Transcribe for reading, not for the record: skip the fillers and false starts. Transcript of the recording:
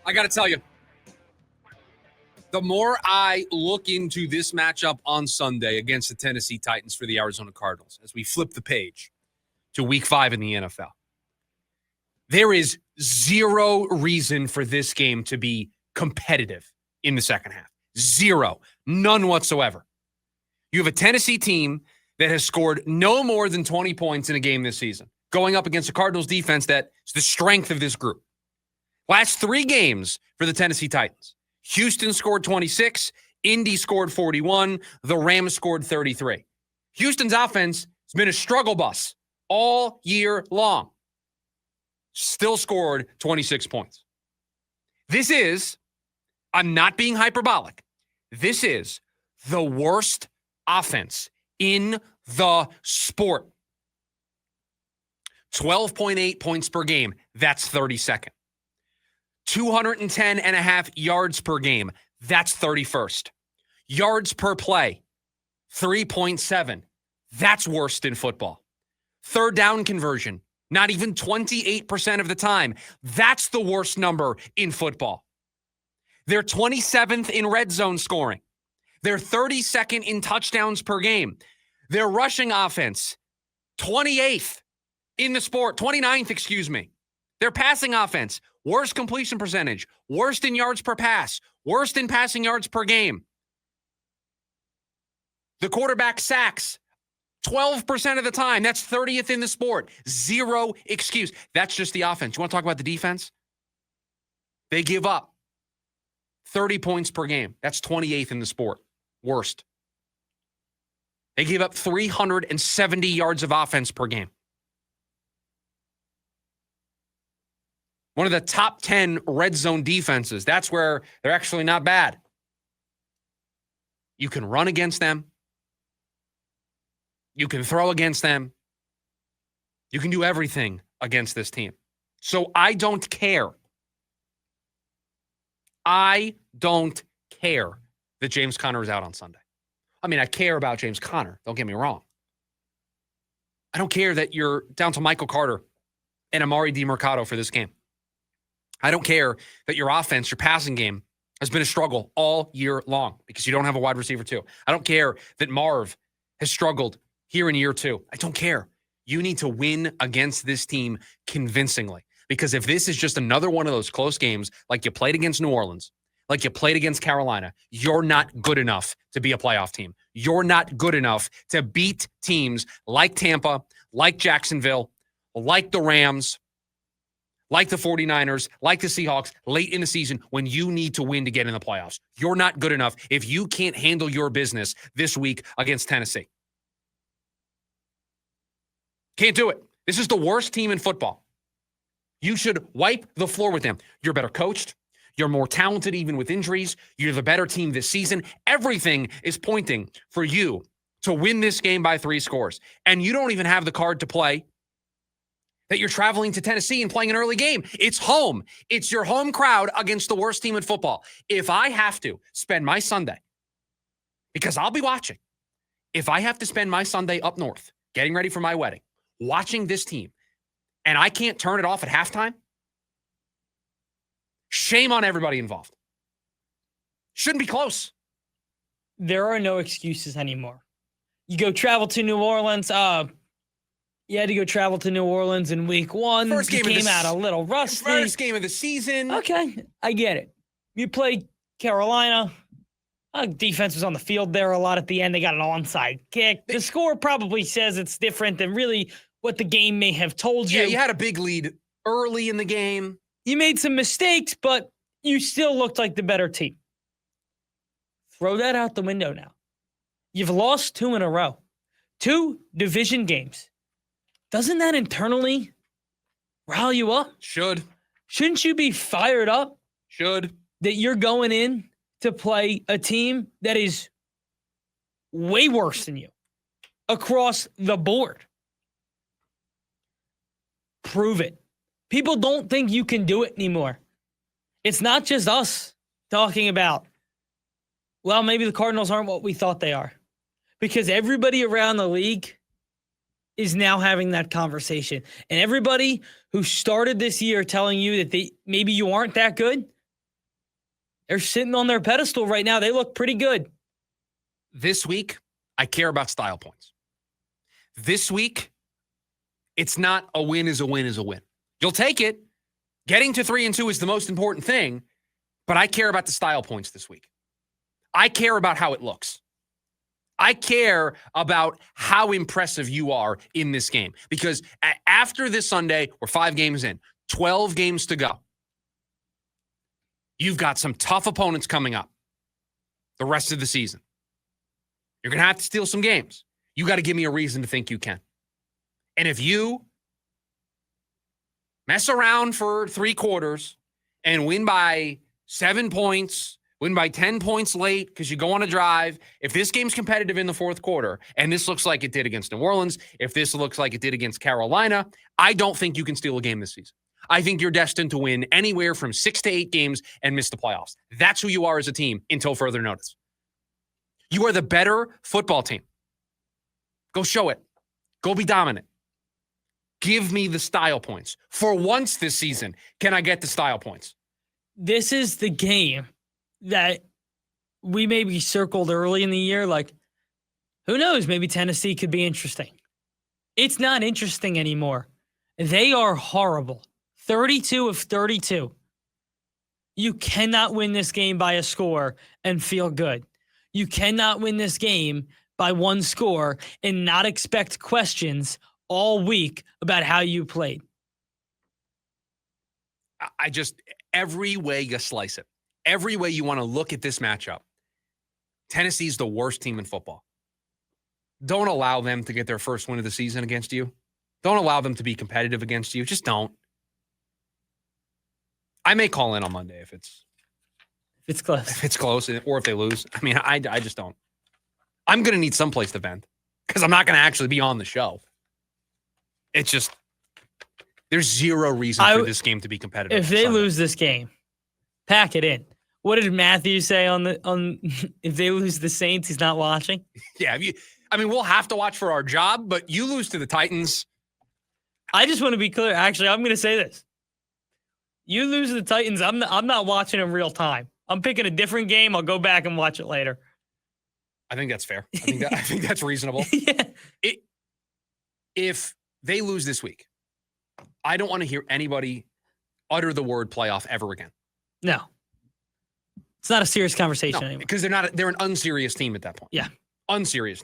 I got to tell you, the more I look into this matchup on Sunday against the Tennessee Titans for the Arizona Cardinals, as we flip the page to week 5 in the NFL, there is zero reason for this game to be competitive in the second half. Zero. None whatsoever. You have a Tennessee team that has scored no more than 20 points in a game this season, going up against a Cardinals defense that is the strength of this group. Last 3 games for the Tennessee Titans. Houston scored 26, Indy scored 41, the Rams scored 33. Houston's offense has been a struggle bus all year long. Still scored 26 points. This is, I'm not being hyperbolic, this is the worst offense in the sport. 12.8 points per game, that's 32nd. 210.5 yards per game, that's 31st. Yards per play, 3.7. That's worst in football. Third down conversion, not even 28% of the time. That's the worst number in football. They're 27th in red zone scoring. They're 32nd in touchdowns per game. Their rushing offense, 28th in the sport, 29th, excuse me. Their passing offense, worst completion percentage, worst in yards per pass, worst in passing yards per game. The quarterback sacks 12% of the time. That's 30th in the sport. Zero excuse. That's just the offense. You want to talk about the defense? They give up 30 points per game. That's 28th in the sport. Worst. They give up 370 yards of offense per game. One of the top 10 red zone defenses. That's where they're actually not bad. You can run against them. You can throw against them. You can do everything against this team. So I don't care. I don't care that James Conner is out on Sunday. I mean, I care about James Conner. Don't get me wrong. I don't care that you're down to Michael Carter and Amari DiMercato for this game. I don't care that your offense, your passing game, has been a struggle all year long because you don't have a wide receiver too. I don't care that Marv has struggled here in year 2. I don't care. You need to win against this team convincingly, because if this is just another one of those close games like you played against New Orleans, like you played against Carolina, you're not good enough to be a playoff team. You're not good enough to beat teams like Tampa, like Jacksonville, like the Rams, like the 49ers, like the Seahawks, late in the season when you need to win to get in the playoffs. You're not good enough if you can't handle your business this week against Tennessee. Can't do it. This is the worst team in football. You should wipe the floor with them. You're better coached. You're more talented even with injuries. You're the better team this season. Everything is pointing for you to win this game by 3 scores. And you don't even have the card to play that you're traveling to Tennessee and playing an early game. It's home. It's your home crowd against the worst team in football. If I have to spend my Sunday, because I'll be watching, if I have to spend my Sunday up north, getting ready for my wedding, watching this team, and I can't turn it off at halftime, shame on everybody involved. Shouldn't be close. There are no excuses anymore. You go travel to New Orleans. You had to go travel to New Orleans in week 1. First game came out a little rusty. First game of the season. Okay, I get it. You played Carolina. Defense was on the field there a lot at the end. They got an onside kick. The score probably says it's different than really what the game may have told you. Yeah, you had a big lead early in the game. You made some mistakes, but you still looked like the better team. Throw that out the window now. You've lost 2 in a row. 2 division games. Doesn't that internally rile you up? Should. Shouldn't you be fired up? Should. That you're going in to play a team that is way worse than you across the board. Prove it. People don't think you can do it anymore. It's not just us talking about, well, maybe the Cardinals aren't what we thought they are. Because everybody around the league is now having that conversation. And everybody who started this year telling you that maybe you aren't that good, They're sitting on their pedestal right now. They look pretty good. This week, I care about style points. This week, it's not a win is a win is a win. You'll take it. Getting to 3-2 is the most important thing, but I care about the style points this week. I care about how it looks. I care about how impressive you are in this game because after this Sunday, we're 5 games in, 12 games to go. You've got some tough opponents coming up the rest of the season. You're going to have to steal some games. You got to give me a reason to think you can. And if you mess around for 3 quarters and win by 7 points, win by 10 points late because you go on a drive, if this game's competitive in the fourth quarter, and this looks like it did against New Orleans, if this looks like it did against Carolina, I don't think you can steal a game this season. I think you're destined to win anywhere from 6 to 8 games and miss the playoffs. That's who you are as a team until further notice. You are the better football team. Go show it. Go be dominant. Give me the style points. For once this season, can I get the style points? This is the game that we maybe circled early in the year. Like, who knows? Maybe Tennessee could be interesting. It's not interesting anymore. They are horrible. 32 of 32. You cannot win this game by a score and feel good. You cannot win this game by 1 score and not expect questions all week about how you played. Every way you slice it, every way you want to look at this matchup, Tennessee's the worst team in football. Don't allow them to get their first win of the season against you. Don't allow them to be competitive against you. Just don't. I may call in on Monday if it's close. If it's close, or if they lose. I mean, I just don't. I'm going to need someplace to vent because I'm not going to actually be on the show. It's just, there's zero reason for this game to be competitive. If they lose this game, pack it in. What did Matthew say on if they lose the Saints, he's not watching? Yeah, we'll have to watch for our job, but you lose to the Titans. I just want to be clear. Actually, I'm going to say this. You lose to the Titans, I'm not watching in real time. I'm picking a different game. I'll go back and watch it later. I think that's fair. I think that's reasonable. Yeah. If they lose this week, I don't want to hear anybody utter the word playoff ever again. No. It's not a serious conversation anymore. Because they're an unserious team at that point. Yeah. Unserious team.